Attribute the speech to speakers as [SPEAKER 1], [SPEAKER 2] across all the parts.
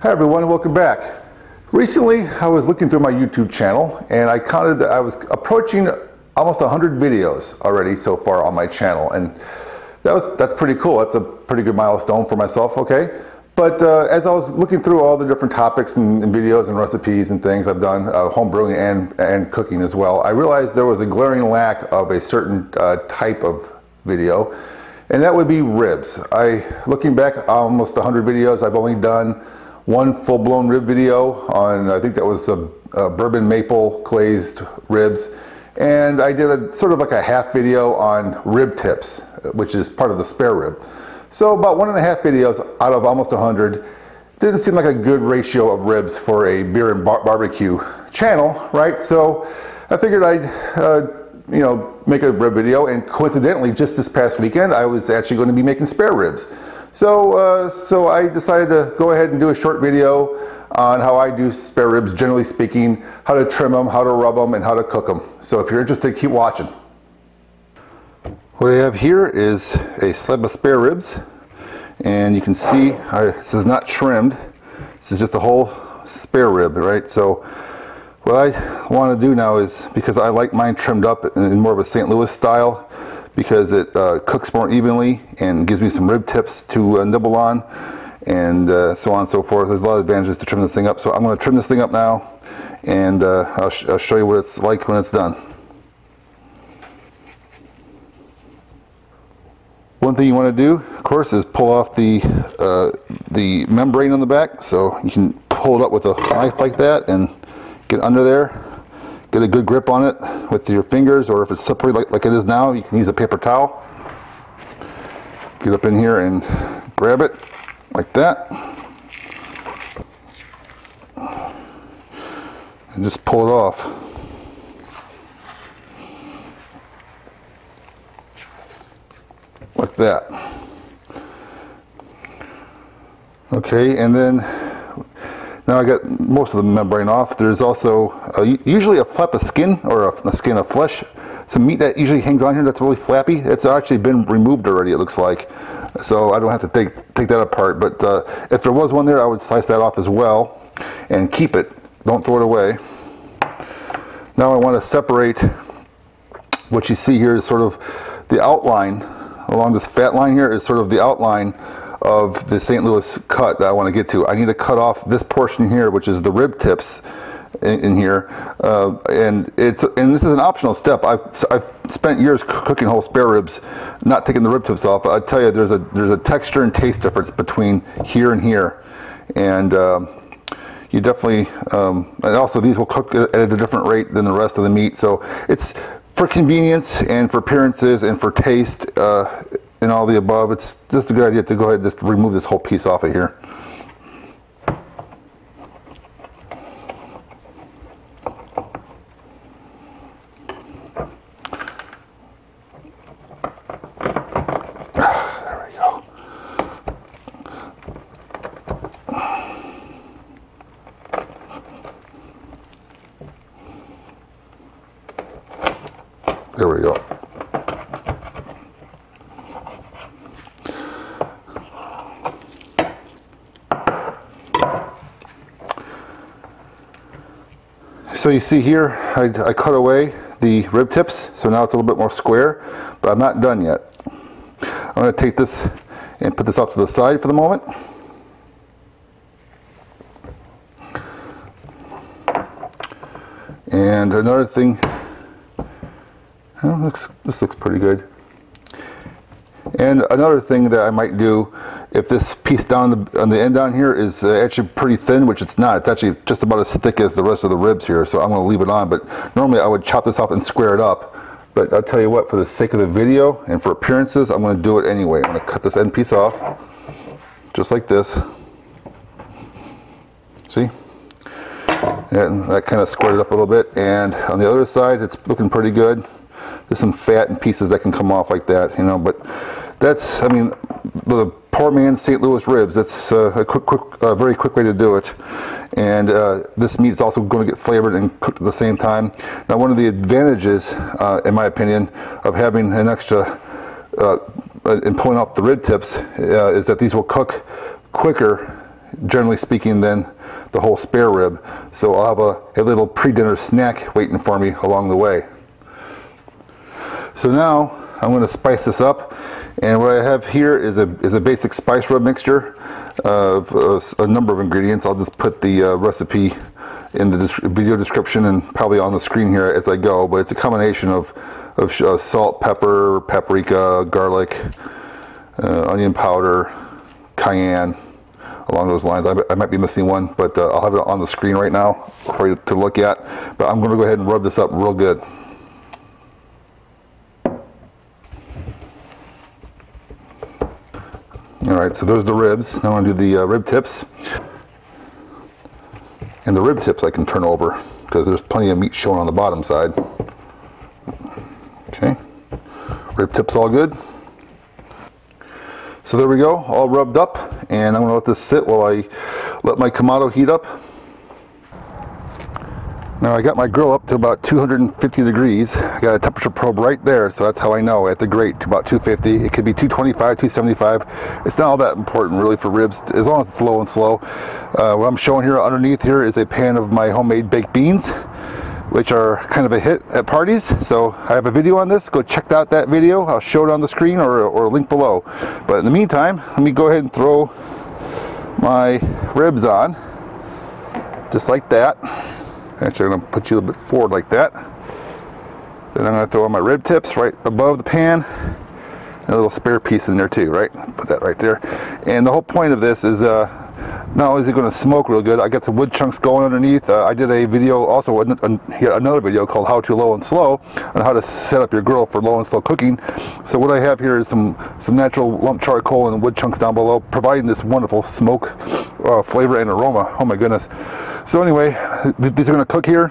[SPEAKER 1] Hi everyone, welcome back. Recently I was looking through my YouTube channel and I counted that I was approaching almost 100 videos already so far on my channel, and that's pretty cool. That's a pretty good milestone for myself, okay? But as I was looking through all the different topics and videos and recipes and things I've done, home brewing and cooking as well, I realized there was a glaring lack of a certain type of video, and that would be ribs. Looking back almost 100 videos, I've only done one full-blown rib video on, I think that was a bourbon maple glazed ribs, and I did a sort of like a half video on rib tips, which is part of the spare rib. So about 1.5 videos out of almost 100 didn't seem like a good ratio of ribs for a BEER-N-BBQ channel, right? So I figured I'd make a rib video, and coincidentally just this past weekend I was actually going to be making spare ribs. So I decided to go ahead and do a short video on how I do spare ribs, generally speaking, how to trim them, how to rub them, and how to cook them. So if you're interested, keep watching. What I have here is a slab of spare ribs, and you can see this is not trimmed. This is just a whole spare rib, right? So what I want to do now is, because I like mine trimmed up in more of a St. Louis style, because it cooks more evenly and gives me some rib tips to nibble on, and so on and so forth. There's a lot of advantages to trim this thing up. So I'm going to trim this thing up now, and I'll show you what it's like when it's done. One thing you want to do, of course, is pull off the membrane on the back. So you can pull it up with a knife like that and get under there. Get a good grip on it with your fingers, or if it's slippery like it is now, you can use a paper towel. Get up in here and grab it like that. And just pull it off. Like that. Okay, and then now I got most of the membrane off. There's also usually a flap of skin, or a skin of flesh. Some meat that usually hangs on here that's really flappy. It's actually been removed already, it looks like. So I don't have to take that apart. But if there was one there, I would slice that off as well and keep it. Don't throw it away. Now I want to separate. What you see here is sort of the outline along this fat line here is sort of the outline of the St. Louis cut that I want to get to. I need to cut off this portion here, which is the rib tips in here, and this is an optional step. I've spent years cooking whole spare ribs, not taking the rib tips off. But I tell you, there's a texture and taste difference between here and here, and you definitely and also these will cook at a different rate than the rest of the meat. So it's for convenience and for appearances and for taste. And all the above, it's just a good idea to go ahead and just remove this whole piece off of here. There we go. There we go. So you see here, I cut away the rib tips, so now it's a little bit more square, but I'm not done yet. I'm going to take this and put this off to the side for the moment. And another thing, this looks pretty good. And another thing that I might do, if this piece down on the end down here is actually pretty thin, which it's not, it's actually just about as thick as the rest of the ribs here, so I'm going to leave it on. But normally I would chop this off and square it up, but I'll tell you what, for the sake of the video and for appearances, I'm going to do it anyway. I'm going to cut this end piece off, just like this. See? And that kind of squared it up a little bit, and on the other side it's looking pretty good. There's some fat and pieces that can come off like that, but that's, I mean, the poor man's St. Louis ribs. That's a very quick way to do it. And this meat is also going to get flavored and cooked at the same time. Now, one of the advantages, in my opinion, of having an extra and pulling off the rib tips is that these will cook quicker generally speaking, than the whole spare rib. So I'll have a little pre-dinner snack waiting for me along the way. So now I'm going to spice this up, and what I have here is a basic spice rub mixture of a number of ingredients. I'll just put the recipe in the video description and probably on the screen here as I go, but it's a combination of salt, pepper, paprika, garlic, onion powder, cayenne, along those lines. I might be missing one, but I'll have it on the screen right now for you to look at. But I'm going to go ahead and rub this up real good. Alright, so there's the ribs. Now I'm going to do the rib tips. And the rib tips I can turn over because there's plenty of meat showing on the bottom side. Okay, rib tips all good. So there we go, all rubbed up, and I'm going to let this sit while I let my Kamado heat up. Now I got my grill up to about 250 degrees. I got a temperature probe right there, so that's how I know at the grate to about 250. It could be 225, 275. It's not all that important really for ribs, as long as it's low and slow. What I'm showing here underneath here is a pan of my homemade baked beans, which are kind of a hit at parties. So I have a video on this. Go check out that video. I'll show it on the screen or a link below. But in the meantime, let me go ahead and throw my ribs on, just like that. Actually, I'm going to put you a little bit forward like that. Then I'm going to throw on my rib tips right above the pan. And a little spare piece in there too, right? Put that right there. And the whole point of this is not only is it going to smoke real good, I got some wood chunks going underneath. I did a video, also another video called How to Low and Slow, on how to set up your grill for low and slow cooking. So what I have here is some natural lump charcoal and wood chunks down below, providing this wonderful smoke flavor and aroma. Oh my goodness. So anyway, these are going to cook here.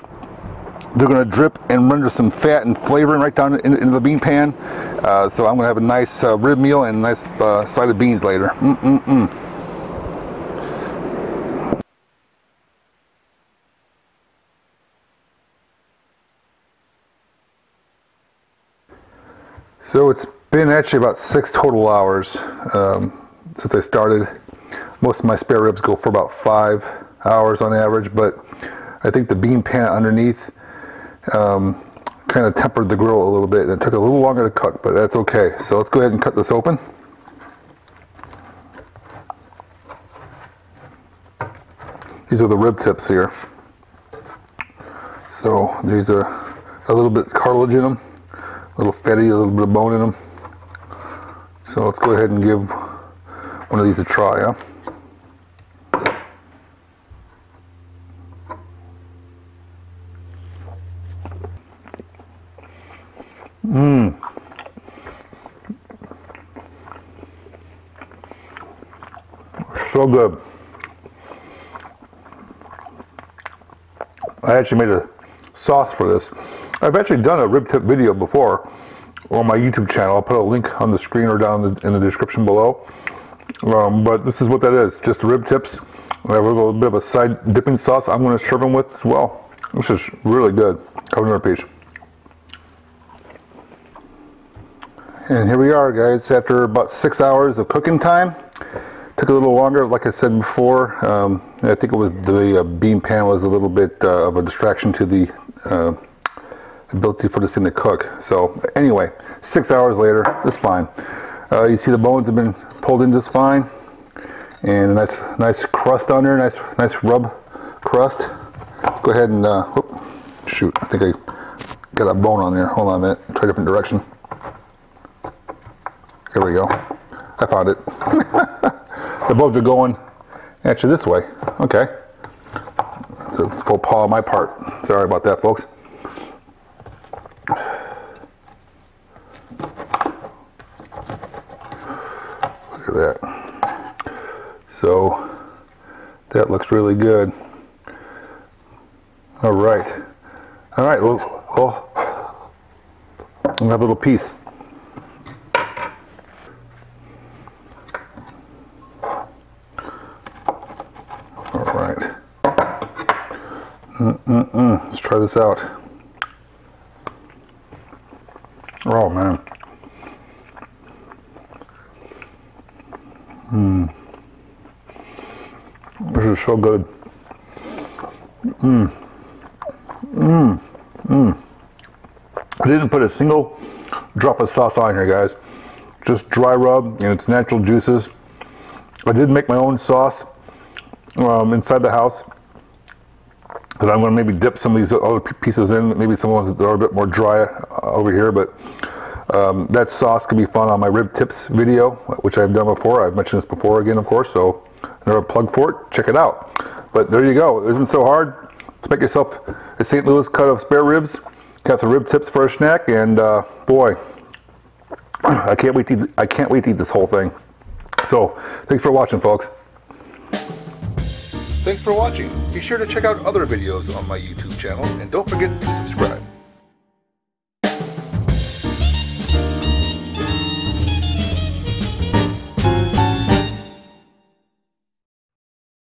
[SPEAKER 1] They're going to drip and render some fat and flavoring right down into the bean pan. So I'm going to have a nice rib meal and a nice side of beans later. So it's been actually about 6 total hours since I started. Most of my spare ribs go for about 5 hours on average, but I think the bean pan underneath kind of tempered the grill a little bit, and it took a little longer to cook, but that's okay. So let's go ahead and cut this open. These are the rib tips here. So there's a little bit of cartilage in them, a little fatty, a little bit of bone in them. So let's go ahead and give one of these a try, huh? So good. I actually made a sauce for this. I've actually done a rib tip video before on my YouTube channel. I'll put a link on the screen or down in the description below. But this is what that is, just rib tips. I have a little bit of a side dipping sauce I'm going to serve them with as well. This is really good. Have another piece. And here we are, guys, after about 6 hours of cooking time. Took a little longer, like I said before. I think it was the bean pan was a little bit of a distraction to the ability for this thing to cook. So anyway, 6 hours later, it's fine. You see the bones have been pulled in just fine, and a nice crust on there, nice rub crust. Let's go ahead and whoop, shoot, I think I got a bone on there. Hold on a minute, try a different direction. There we go. I found it. The bones are going actually this way. Okay. It's a faux pas on my part. Sorry about that, folks. Look at that. So that looks really good. All right. All right. Well, we'll have a little piece. Let's try this out. Oh man. So good. I didn't put a single drop of sauce on here, guys. Just dry rub and its natural juices. I did make my own sauce inside the house that I'm going to maybe dip some of these other pieces in. Maybe some ones that are a bit more dry over here, but that sauce can be found on my rib tips video, which I've done before. I've mentioned this before again, of course, so another plug for it. Check it out. But there you go. It isn't so hard to make yourself a St. Louis cut of spare ribs. Got the rib tips for a snack, and boy, I can't wait to eat this whole thing. So, thanks for watching, folks. Thanks for watching. Be sure to check out other videos on my YouTube channel, and don't forget to subscribe.